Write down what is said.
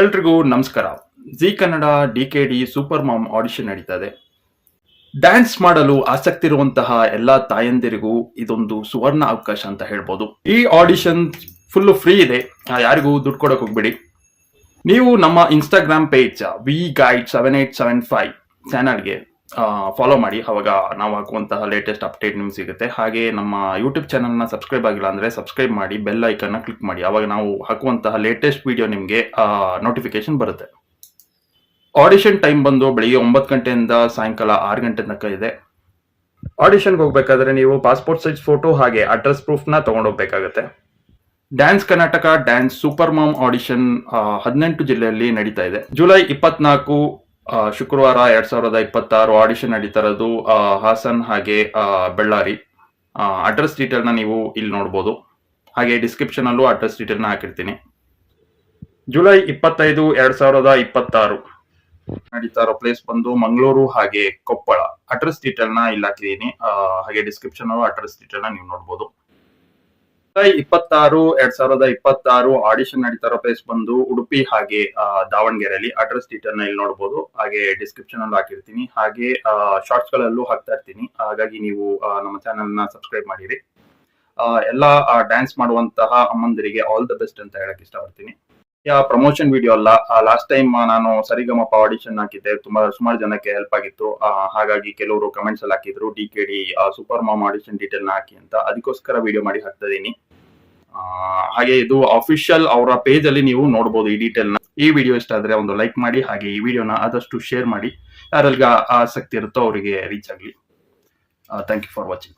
ಎಲ್ರಿಗೂ ನಮಸ್ಕಾರ. Zee Kannada DKD super mom audition ನಡೀತಾ ಇದೆ. ಡ್ಯಾನ್ಸ್ ಮಾಡಲು ಆಸಕ್ತಿ ಇರುವಂತಹ ಎಲ್ಲಾ ತಾಯಂದಿರಿಗೂ ಇದೊಂದು ಸುವರ್ಣ ಅವಕಾಶ ಅಂತ ಹೇಳ್ಬೋದು. ಈ ಆಡಿಷನ್ ಫುಲ್ ಫ್ರೀ ಇದೆ, ಯಾರಿಗೂ ದುಡ್ಡು ಕೊಡಕ್ ಹೋಗ್ಬೇಡಿ. ನೀವು ನಮ್ಮ ಇನ್ಸ್ಟಾಗ್ರಾಮ್ ಪೇಜ್ VGuide7875 ಚಾನಲ್ಗೆ ಫಾಲೋ ಮಾಡಿ, ಅವಾಗ ನಾವು ಹಾಕುವಂತಹ ಲೇಟೆಸ್ಟ್ ಅಪ್ಡೇಟ್ ನಿಮ್ಗೆ ಸಿಗುತ್ತೆ. ಹಾಗೆ ನಮ್ಮ ಯೂಟ್ಯೂಬ್ ಚಾನಲ್ನ ಸಬ್ಸ್ಕ್ರೈಬ್ ಆಗಿಲ್ಲ ಅಂದ್ರೆ ಸಬ್ಸ್ಕ್ರೈಬ್ ಮಾಡಿ, ಬೆಲ್ ಐಕನ್ನ ಕ್ಲಿಕ್ ಮಾಡಿ, ಅವಾಗ ನಾವು ಹಾಕುವಂತಹ ಲೇಟೆಸ್ಟ್ ವಿಡಿಯೋ ನಿಮಗೆ ನೋಟಿಫಿಕೇಶನ್ ಬರುತ್ತೆ. ಆಡಿಷನ್ ಟೈಮ್ ಬಂದು ಬೆಳಿಗ್ಗೆ 9 ಗಂಟೆಯಿಂದ ಸಾಯಂಕಾಲ 6 ಗಂಟೆ ತನಕ ಇದೆ. ಆಡಿಷನ್ಗೆ ಹೋಗ್ಬೇಕಾದ್ರೆ ನೀವು ಪಾಸ್ಪೋರ್ಟ್ ಸೈಜ್ ಫೋಟೋ ಹಾಗೆ ಅಡ್ರೆಸ್ ಪ್ರೂಫ್ನ ತಗೊಂಡೋಗ್ಬೇಕಾಗತ್ತೆ. Dance Karnataka dance super mom audition 18 ಜಿಲ್ಲೆಯಲ್ಲಿ ನಡೀತಾ ಇದೆ. ಜುಲೈ 24 ಶುಕ್ರವಾರ 2026 ಆಡಿಷನ್ ನಡೀತಾ ಇರೋದು ಹಾಸನ್ ಹಾಗೆ ಬಳ್ಳಾರಿ. ಅಡ್ರೆಸ್ ಡೀಟೇಲ್ನ ನೀವು ಇಲ್ಲಿ ನೋಡ್ಬೋದು, ಹಾಗೆ ಡಿಸ್ಕ್ರಿಪ್ಷನ್ ಅಲ್ಲೂ ಅಡ್ರೆಸ್ ಡೀಟೇಲ್ನ ಹಾಕಿರ್ತೀನಿ. ಜುಲೈ 25 2026 ನಡೀತಾ ಇರೋ ಪ್ಲೇಸ್ ಬಂದು ಮಂಗಳೂರು ಹಾಗೆ ಕೊಪ್ಪಳ. ಅಡ್ರೆಸ್ ಡೀಟೇಲ್ನ ಇಲ್ಲಿ ಹಾಕಿದೀನಿ, ಹಾಗೆ ಡಿಸ್ಕ್ರಿಪ್ಷನ್ ಅಲ್ಲೂ ಅಡ್ರೆಸ್ ಡೀಟೇಲ್ನ ನೀವು ನೋಡ್ಬೋದು. ಜುಲೈ 26 2026 ಆಡಿಷನ್ ನಡೀತಾ ಇರೋ ಪ್ಲೇಸ್ ಬಂದು ಉಡುಪಿ ಹಾಗೆ ದಾವಣಗೆರೆಯಲ್ಲಿ. ಅಡ್ರೆಸ್ ಡೀಟೇಲ್ ನ ಇಲ್ಲಿ ನೋಡಬಹುದು, ಹಾಗೆ ಡಿಸ್ಕ್ರಿಪ್ಷನ್ ಅಲ್ಲಿ ಹಾಕಿರ್ತೀನಿ, ಹಾಗೆ ಶಾರ್ಟ್ಸ್ ಗಳಲ್ಲೂ ಹಾಕ್ತಾ ಇರ್ತೀನಿ. ಹಾಗಾಗಿ ನೀವು ನಮ್ಮ ಚಾನೆಲ್ ನ ಸಬ್ಸ್ಕ್ರೈಬ್ ಮಾಡಿರಿ. ಎಲ್ಲಾ ಡ್ಯಾನ್ಸ್ ಮಾಡುವಂತಹ ಅಮ್ಮಂದಿರಿಗೆ ಆಲ್ ದ ಬೆಸ್ಟ್ ಅಂತ ಹೇಳಕ್ ಇಷ್ಟಪಡ್ತೀನಿ. ಪ್ರಮೋಷನ್ ವಿಡಿಯೋ ಅಲ್ಲ, ಲಾಸ್ಟ್ ಟೈಮ್ ನಾನು ಸರಿಗಮಪ ಆಡಿಷನ್ ಹಾಕಿದ್ದೆ, ಸುಮಾರು ಜನಕ್ಕೆ ಹೆಲ್ಪ್ ಆಗಿತ್ತು. ಹಾಗಾಗಿ ಕೆಲವರು ಕಮೆಂಟ್ಸ್ ಅಲ್ಲಿ ಹಾಕಿದ್ರು DKD super mom audition detail ನ ಹಾಕಿ ಅಂತ, ಅದಕ್ಕೋಸ್ಕರ ವಿಡಿಯೋ ಮಾಡಿ ಹಾಕ್ತಾ ಇದೀನಿ. ಹಾಗೆ ಇದು ಅಫಿಷಿಯಲ್ ಅವರ ಪೇಜ್ ಅಲ್ಲಿ ನೀವು ನೋಡಬಹುದು ಈ ಡೀಟೇಲ್ ನ. ಈ ವಿಡಿಯೋ ಇಷ್ಟ ಆದ್ರೆ ಒಂದು ಲೈಕ್ ಮಾಡಿ, ಹಾಗೆ ಈ ವಿಡಿಯೋನ ಆದಷ್ಟು ಶೇರ್ ಮಾಡಿ, ಯಾರೆಲ್ಲ ಆಸಕ್ತಿ ಇರುತ್ತೋ ಅವರಿಗೆ ರೀಚ್ ಆಗಲಿ. Thank you for watching.